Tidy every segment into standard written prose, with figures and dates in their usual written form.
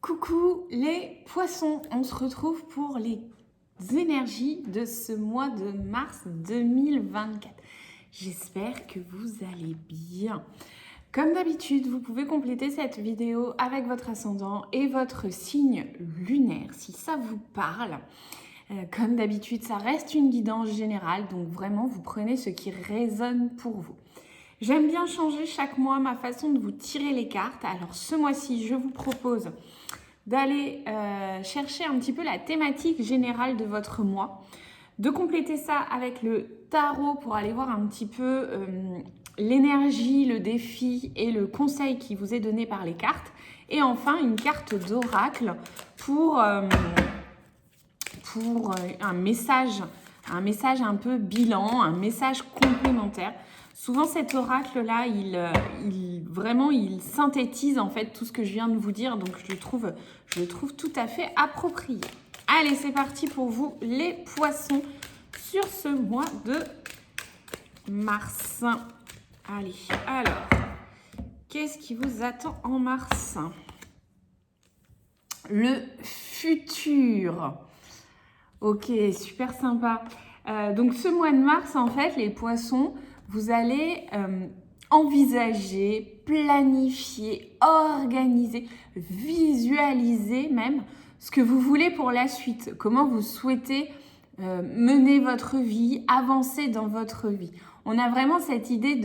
Coucou les poissons, on se retrouve pour les énergies de ce mois de mars 2024. J'espère que vous allez bien. Comme d'habitude, vous pouvez compléter cette vidéo avec votre ascendant et votre signe lunaire si ça vous parle. Comme d'habitude, ça reste une guidance générale, donc vraiment vous prenez ce qui résonne pour vous. J'aime bien changer chaque mois ma façon de vous tirer les cartes. Alors ce mois-ci, je vous propose d'aller chercher un petit peu la thématique générale de votre mois, de compléter ça avec le tarot pour aller voir un petit peu l'énergie, le défi et le conseil qui vous est donné par les cartes. Et enfin, une carte d'oracle pour un message un peu bilan, un message complémentaire. Souvent, cet oracle-là, il synthétise en fait tout ce que je viens de vous dire, donc je le trouve tout à fait approprié. Allez, c'est parti pour vous, les poissons, sur ce mois de mars. Allez, alors, qu'est-ce qui vous attend en mars? Le futur. Ok, super sympa. Donc, ce mois de mars, en fait, les poissons, vous allez envisager, planifier, organiser, visualiser même ce que vous voulez pour la suite. Comment vous souhaitez mener votre vie, avancer dans votre vie. On a vraiment cette idée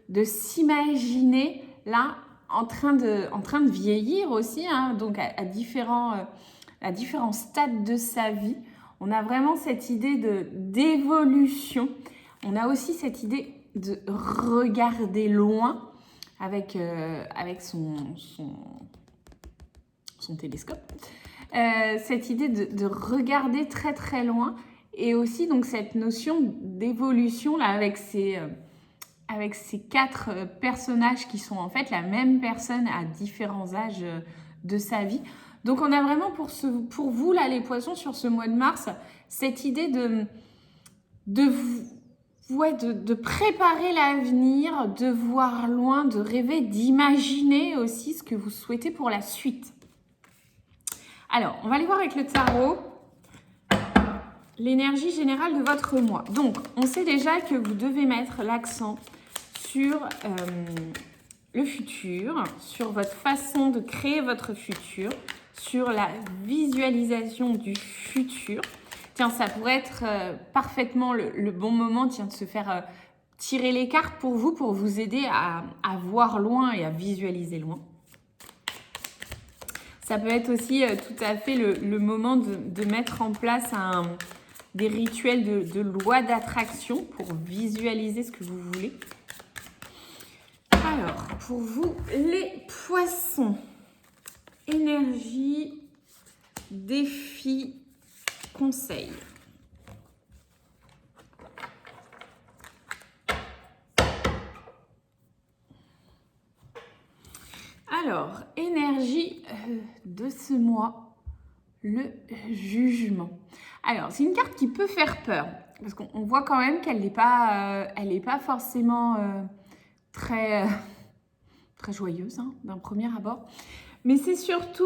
de s'imaginer là en train de vieillir aussi, hein, donc à différents stades de sa vie. On a vraiment cette idée d'évolution. On a aussi cette idée de regarder loin avec son télescope. Cette idée de regarder très très loin et aussi donc cette notion d'évolution là avec ces 4 personnages qui sont en fait la même personne à différents âges de sa vie. Donc on a vraiment pour vous là les poissons sur ce mois de mars cette idée de préparer l'avenir, de voir loin, de rêver, d'imaginer aussi ce que vous souhaitez pour la suite. Alors, on va aller voir avec le tarot l'énergie générale de votre mois. Donc, on sait déjà que vous devez mettre l'accent sur le futur, sur votre façon de créer votre futur, sur la visualisation du futur. Tiens, ça pourrait être parfaitement le bon moment de se faire tirer les cartes pour vous aider à voir loin et à visualiser loin. Ça peut être aussi tout à fait le moment de mettre en place des rituels de loi d'attraction pour visualiser ce que vous voulez. Alors, pour vous, les poissons, énergie, défi, conseil. Alors, énergie de ce mois, le jugement. Alors, c'est une carte qui peut faire peur, parce qu'on voit quand même qu'elle n'est pas forcément très joyeuse hein, d'un premier abord. Mais c'est surtout...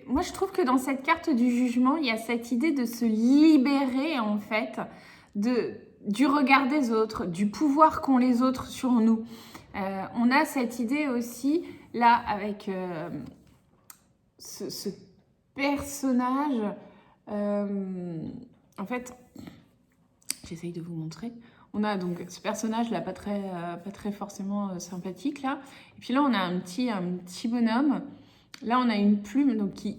moi, je trouve que dans cette carte du jugement, il y a cette idée de se libérer, en fait, du regard des autres, du pouvoir qu'ont les autres sur nous. On a cette idée aussi, là, avec ce personnage. En fait, j'essaye de vous montrer. On a donc ce personnage-là, pas très forcément sympathique, là. Et puis là, on a un petit bonhomme. Là, on a une plume, donc il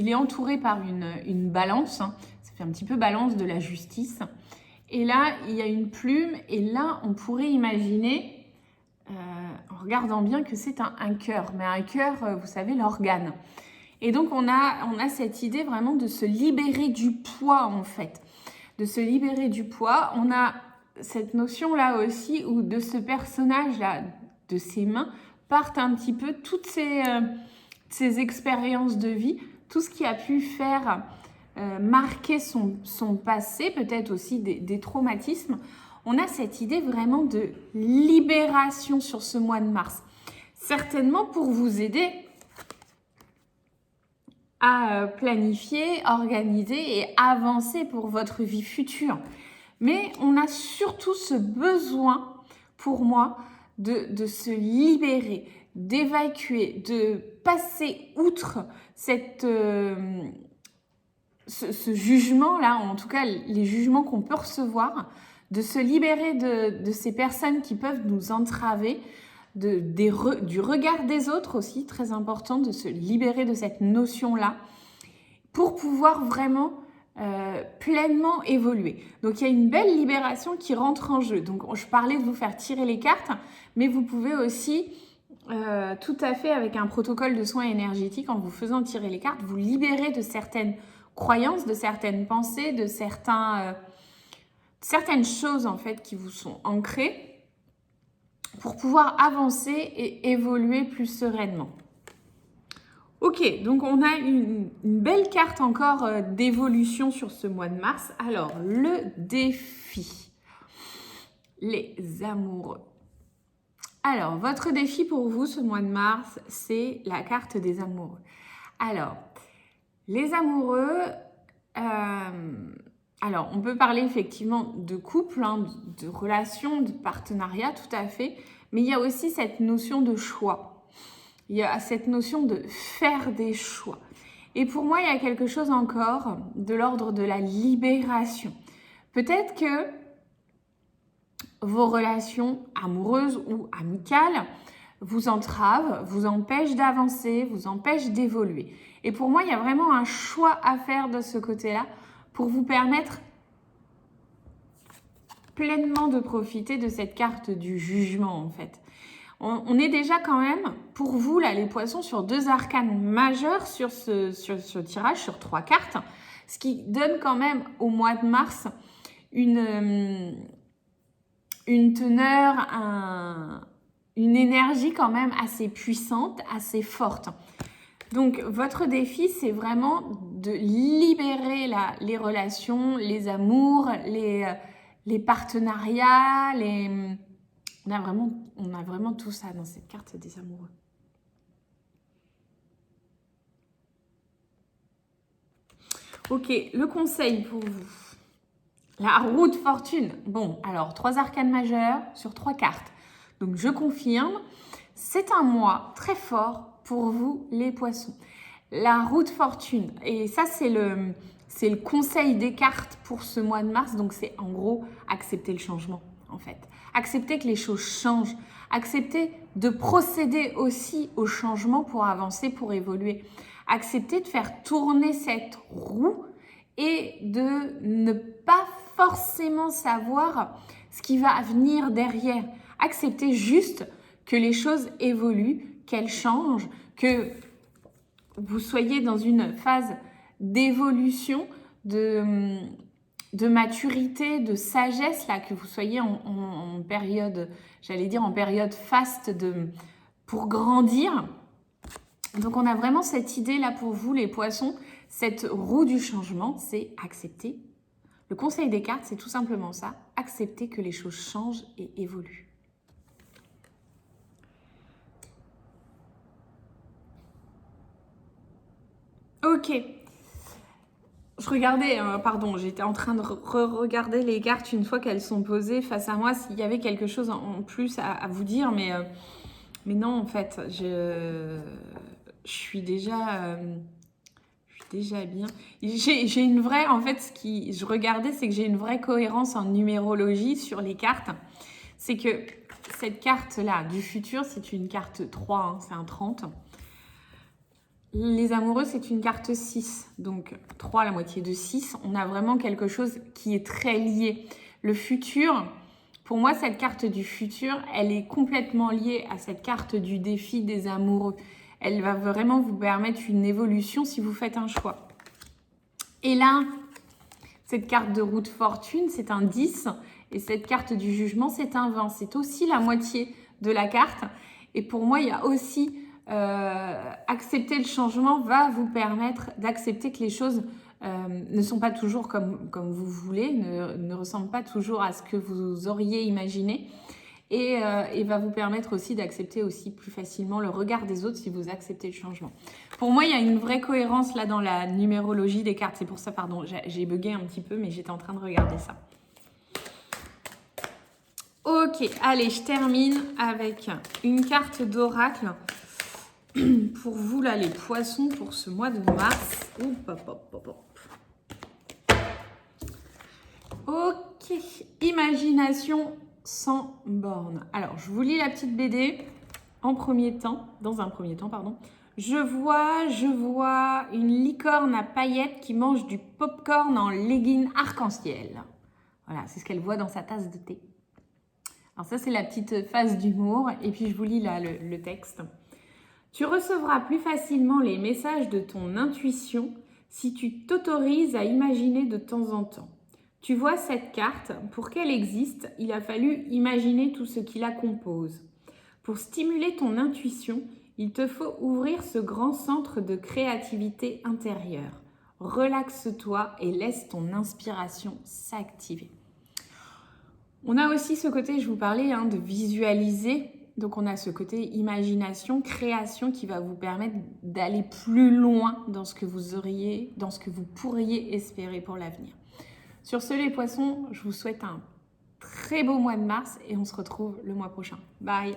est entouré par une balance. Hein. Ça fait un petit peu balance de la justice. Et là, il y a une plume. Et là, on pourrait imaginer, en regardant bien, que c'est un cœur. Mais un cœur, vous savez, l'organe. Et donc, on a cette idée vraiment de se libérer du poids, en fait. De se libérer du poids. On a cette notion-là aussi, où de ce personnage-là, de ses mains, partent un petit peu toutes ces expériences de vie, tout ce qui a pu faire marquer son passé, peut-être aussi des traumatismes. On a cette idée vraiment de libération sur ce mois de mars. certainement pour vous aider à planifier, organiser et avancer pour votre vie future. Mais on a surtout ce besoin, pour moi, de se libérer, d'évacuer, de passer outre ce jugement-là, en tout cas les jugements qu'on peut recevoir, de se libérer de ces personnes qui peuvent nous entraver, du regard des autres aussi, très important, de se libérer de cette notion-là pour pouvoir vraiment pleinement évoluer. Donc il y a une belle libération qui rentre en jeu. Donc je parlais de vous faire tirer les cartes, mais vous pouvez aussi tout à fait avec un protocole de soins énergétiques, en vous faisant tirer les cartes, vous libérer de certaines croyances, de certaines pensées, de certaines choses en fait qui vous sont ancrées pour pouvoir avancer et évoluer plus sereinement. Ok, donc on a une belle carte encore d'évolution sur ce mois de mars. Alors, le défi, les amoureux. Alors, votre défi pour vous ce mois de mars, c'est la carte des amoureux. Alors, les amoureux, alors on peut parler effectivement de couple, hein, de relation, de partenariat, tout à fait, mais il y a aussi cette notion de choix. Il y a cette notion de faire des choix. Et pour moi, il y a quelque chose encore de l'ordre de la libération. Peut-être que vos relations amoureuses ou amicales vous entravent, vous empêchent d'avancer, vous empêchent d'évoluer. Et pour moi, il y a vraiment un choix à faire de ce côté-là pour vous permettre pleinement de profiter de cette carte du jugement, en fait. On est déjà quand même, pour vous, là, les poissons, sur 2 arcanes majeurs sur ce tirage, sur 3 cartes, ce qui donne quand même au mois de mars une teneur, une énergie quand même assez puissante, assez forte. Donc, votre défi, c'est vraiment de libérer les relations, les amours, les partenariats, on a vraiment tout ça dans cette carte des amoureux. Ok, le conseil pour vous. La roue de fortune. Bon, alors 3 arcanes majeures sur 3 cartes. Donc je confirme, c'est un mois très fort pour vous les poissons. La roue de fortune, et ça c'est le conseil des cartes pour ce mois de mars. Donc c'est en gros accepter le changement en fait. Accepter que les choses changent. Accepter de procéder aussi au changement pour avancer, pour évoluer. Accepter de faire tourner cette roue et de ne pas forcément savoir ce qui va venir derrière. Accepter juste que les choses évoluent, qu'elles changent, que vous soyez dans une phase d'évolution, de maturité, de sagesse, là, que vous soyez en période, j'allais dire en période faste pour grandir. Donc on a vraiment cette idée là pour vous les poissons, cette roue du changement, c'est accepter. Le conseil des cartes, c'est tout simplement ça, accepter que les choses changent et évoluent. Ok. Je regardais, pardon, j'étais en train de regarder les cartes une fois qu'elles sont posées face à moi, s'il y avait quelque chose en plus à vous dire, mais non, en fait, je suis déjà bien. J'ai une vraie, en fait, je regardais, c'est que j'ai une vraie cohérence en numérologie sur les cartes. C'est que cette carte-là, du futur, c'est une carte 3, hein, c'est un 30. Les amoureux, c'est une carte 6. Donc 3, la moitié de 6. On a vraiment quelque chose qui est très lié. Le futur, pour moi, cette carte du futur, elle est complètement liée à cette carte du défi des amoureux. Elle va vraiment vous permettre une évolution si vous faites un choix. Et là, cette carte de roue de fortune, c'est un 10. Et cette carte du jugement, c'est un 20. C'est aussi la moitié de la carte. Et pour moi, il y a aussi... accepter le changement va vous permettre d'accepter que les choses ne sont pas toujours comme vous voulez, ne ressemblent pas toujours à ce que vous auriez imaginé. et va vous permettre aussi d'accepter aussi plus facilement le regard des autres si vous acceptez le changement. Pour moi, il y a une vraie cohérence là dans la numérologie des cartes. C'est pour ça, pardon, j'ai bugué un petit peu, mais j'étais en train de regarder ça. Ok, allez, je termine avec une carte d'oracle pour vous, là, les poissons, pour ce mois de mars. Hop, hop, hop, hop, hop. Ok, imagination sans borne. Alors, je vous lis la petite BD dans un premier temps, pardon. Je vois une licorne à paillettes qui mange du popcorn en leggings arc-en-ciel. Voilà, c'est ce qu'elle voit dans sa tasse de thé. Alors ça, c'est la petite phase d'humour. Et puis, je vous lis là le texte. Tu recevras plus facilement les messages de ton intuition si tu t'autorises à imaginer de temps en temps. Tu vois cette carte, pour qu'elle existe, il a fallu imaginer tout ce qui la compose. Pour stimuler ton intuition, il te faut ouvrir ce grand centre de créativité intérieure. Relaxe-toi et laisse ton inspiration s'activer. On a aussi ce côté, je vous parlais, de visualiser. Donc on a ce côté imagination, création qui va vous permettre d'aller plus loin dans ce que vous pourriez espérer pour l'avenir. Sur ce, les poissons, je vous souhaite un très beau mois de mars et on se retrouve le mois prochain. Bye!